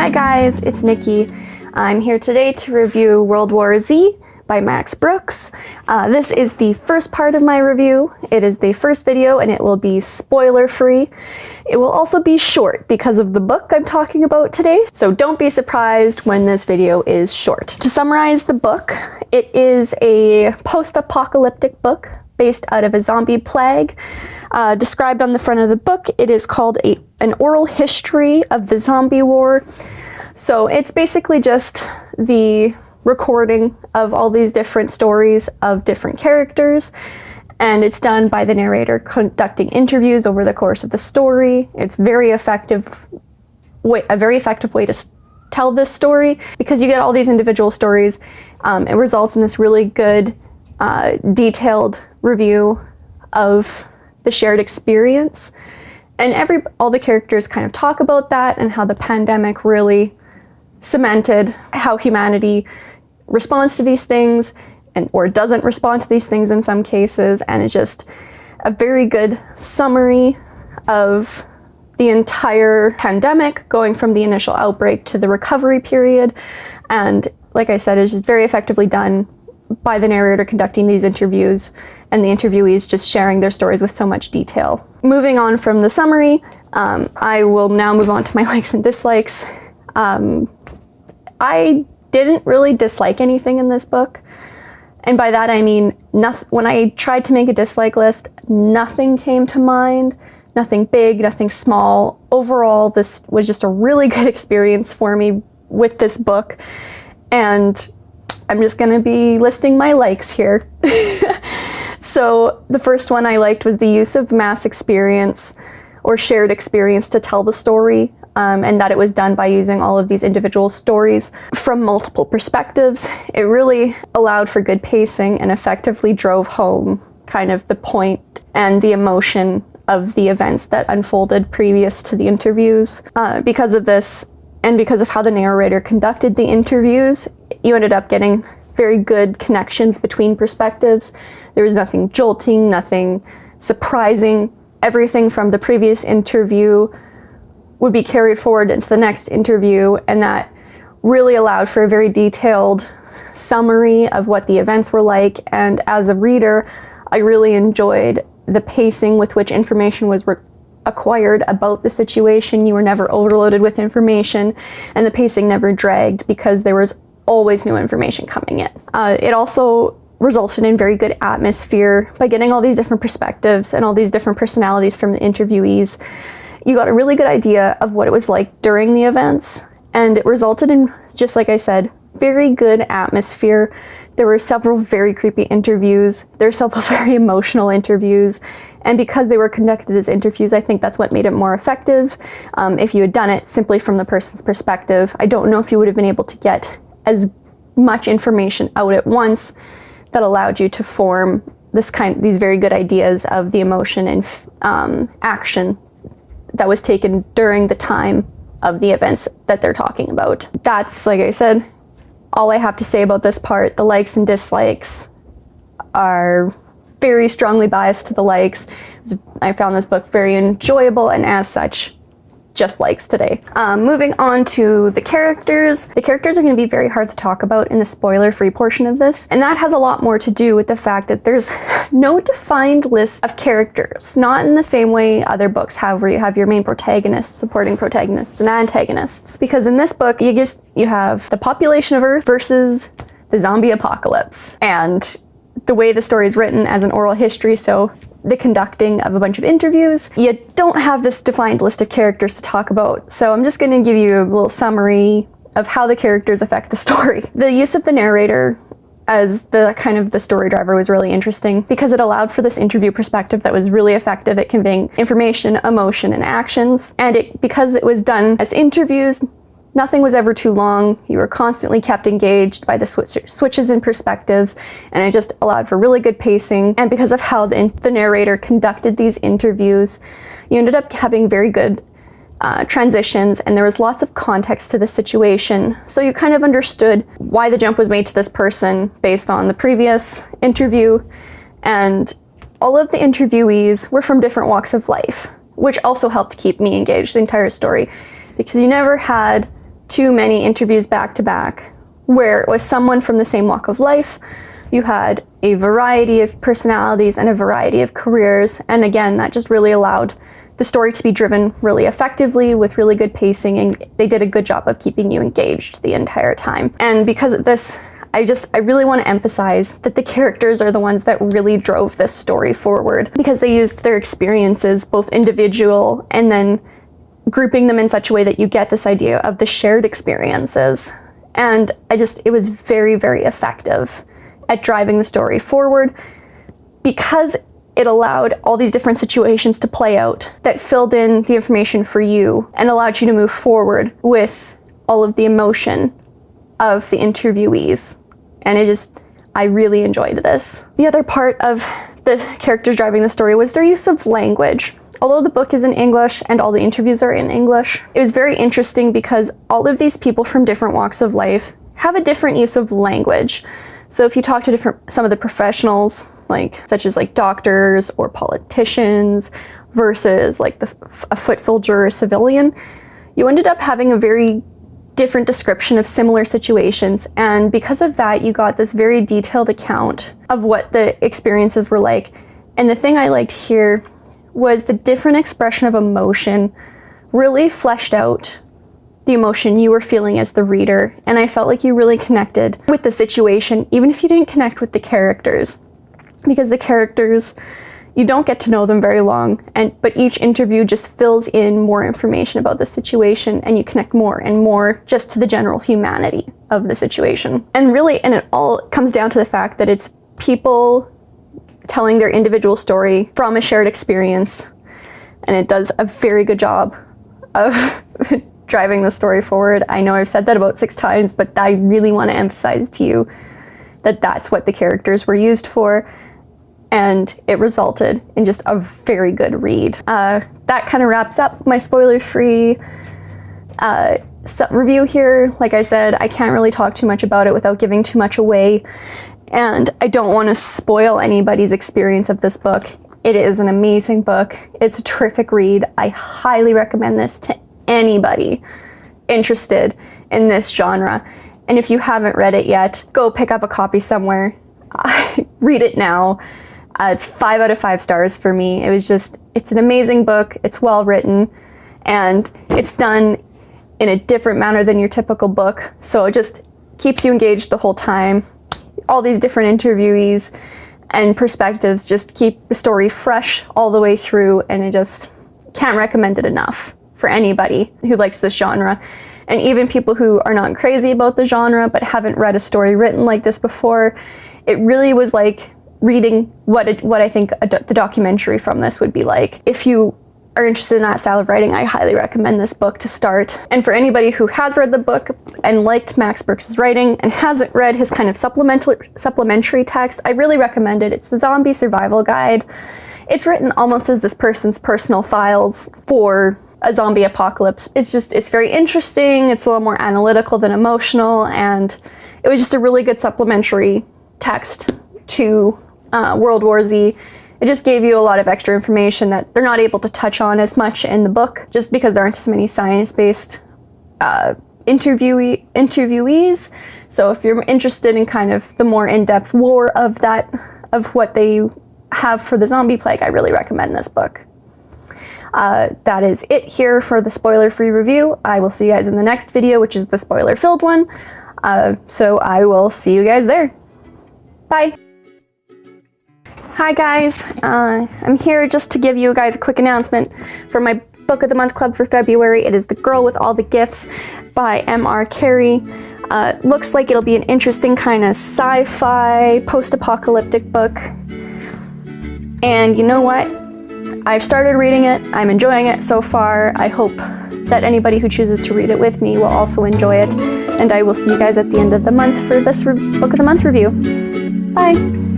Hi guys, it's Nikki. I'm here today to review World War Z by Max Brooks. This is the first part of my review. It is the first video and it will be spoiler free. It will also be short because of the book I'm talking about today, so don't be surprised when this video is short. To summarize the book, it is a post-apocalyptic book based out of a zombie plague. Described on the front of the book, it is called an oral history of the zombie war. So it's basically just the recording of all these different stories of different characters, and it's done by the narrator conducting interviews over the course of the story. It's a very effective way to tell this story because you get all these individual stories. It results in this really good, detailed review of the shared experience, and all the characters kind of talk about that and how the pandemic really cemented how humanity responds to these things or doesn't respond to these things in some cases. And it's just a very good summary of the entire pandemic, going from the initial outbreak to the recovery period. And like I said, it's just very effectively done by the narrator conducting these interviews and the interviewees just sharing their stories with so much detail. Moving on from the summary, I will now move on to my likes and dislikes. I didn't really dislike anything in this book. And by that I mean, when I tried to make a dislike list, nothing came to mind. Nothing big, nothing small. Overall, this was just a really good experience for me with this book. And I'm just gonna be listing my likes here. So the first one I liked was the use of mass experience or shared experience to tell the story, and that it was done by using all of these individual stories from multiple perspectives. It really allowed for good pacing and effectively drove home kind of the point and the emotion of the events that unfolded previous to the interviews. Because of this, and because of how the narrator conducted the interviews, you ended up getting very good connections between perspectives. There was nothing jolting, nothing surprising. Everything from the previous interview would be carried forward into the next interview, and that really allowed for a very detailed summary of what the events were like. And as a reader, I really enjoyed the pacing with which information was acquired about the situation. You were never overloaded with information, and the pacing never dragged because there was always new information coming in. It also resulted in very good atmosphere by getting all these different perspectives and all these different personalities from the interviewees. You got a really good idea of what it was like during the events, and it resulted in, just like I said, very good atmosphere. There were several very creepy interviews. There were several very emotional interviews. And because they were conducted as interviews, I think that's what made it more effective. If you had done it simply from the person's perspective, I don't know if you would have been able to get as much information out at once that allowed you to form these very good ideas of the emotion and action that was taken during the time of the events that they're talking about. That's, like I said, all I have to say about this part. The likes and dislikes are very strongly biased to the likes. I found this book very enjoyable, and as such, just likes today. Moving on to the characters. The characters are going to be very hard to talk about in the spoiler-free portion of this, and that has a lot more to do with the fact that there's no defined list of characters, not in the same way other books have, where you have your main protagonists, supporting protagonists, and antagonists. Because in this book, you have the population of Earth versus the zombie apocalypse, and the way the story is written as an oral history, so the conducting of a bunch of interviews, you don't have this defined list of characters to talk about. So I'm just going to give you a little summary of how the characters affect the story. The use of the narrator as the kind of the story driver was really interesting because it allowed for this interview perspective that was really effective at conveying information, emotion, and actions. And because it was done as interviews, nothing was ever too long. You were constantly kept engaged by the switches in perspectives, and it just allowed for really good pacing. And because of how the narrator conducted these interviews, you ended up having very good transitions, and there was lots of context to the situation. So you kind of understood why the jump was made to this person based on the previous interview, and all of the interviewees were from different walks of life, which also helped keep me engaged the entire story, because you never had too many interviews back to back where it was someone from the same walk of life. You had a variety of personalities and a variety of careers, and again, that just really allowed the story to be driven really effectively with really good pacing, and they did a good job of keeping you engaged the entire time. And because of this, I really want to emphasize that the characters are the ones that really drove this story forward, because they used their experiences, both individual and then grouping them in such a way that you get this idea of the shared experiences. And it was very, very effective at driving the story forward, because it allowed all these different situations to play out that filled in the information for you and allowed you to move forward with all of the emotion of the interviewees. And I really enjoyed this. The other part of the characters driving the story was their use of language. Although the book is in English and all the interviews are in English, it was very interesting because all of these people from different walks of life have a different use of language. So if you talk to some of the professionals, such as doctors or politicians versus a foot soldier or a civilian, you ended up having a very different description of similar situations. And because of that, you got this very detailed account of what the experiences were like. And the thing I liked here was the different expression of emotion really fleshed out the emotion you were feeling as the reader, and I felt like you really connected with the situation, even if you didn't connect with the characters, because the characters, you don't get to know them very long, but each interview just fills in more information about the situation, and you connect more and more just to the general humanity of the situation. And it all comes down to the fact that it's people telling their individual story from a shared experience, and it does a very good job of driving the story forward. I know I've said that about 6 times, but I really want to emphasize to you that that's what the characters were used for, and it resulted in just a very good read. That kind of wraps up my spoiler-free review here. Like I said, I can't really talk too much about it without giving too much away, and I don't want to spoil anybody's experience of this book. It is an amazing book. It's a terrific read. I highly recommend this to anybody interested in this genre. And if you haven't read it yet, go pick up a copy somewhere. Read it now. It's 5 out of 5 stars for me. It's an amazing book. It's well written, and it's done in a different manner than your typical book. So it just keeps you engaged the whole time. All these different interviewees and perspectives just keep the story fresh all the way through, and I just can't recommend it enough for anybody who likes this genre. And even people who are not crazy about the genre but haven't read a story written like this before, it really was like reading what I think the documentary from this would be like. If you are interested in that style of writing, I highly recommend this book to start. And for anybody who has read the book and liked Max Burke's writing and hasn't read his kind of supplementary text, I really recommend it. It's the Zombie Survival Guide. It's written almost as this person's personal files for a zombie apocalypse. It's very interesting. It's a little more analytical than emotional, and it was just a really good supplementary text to World War Z. It just gave you a lot of extra information that they're not able to touch on as much in the book, just because there aren't as many science-based interviewees. So if you're interested in kind of the more in-depth lore of what they have for the zombie plague, I really recommend this book. That is it here for the spoiler-free review. I will see you guys in the next video, which is the spoiler-filled one. So I will see you guys there. Bye! Hi guys, I'm here just to give you guys a quick announcement for my Book of the Month Club for February. It is The Girl with All the Gifts by M.R. Carey. Looks like it'll be an interesting kind of sci-fi, post-apocalyptic book. And you know what? I've started reading it. I'm enjoying it so far. I hope that anybody who chooses to read it with me will also enjoy it. And I will see you guys at the end of the month for this Book of the Month review. Bye!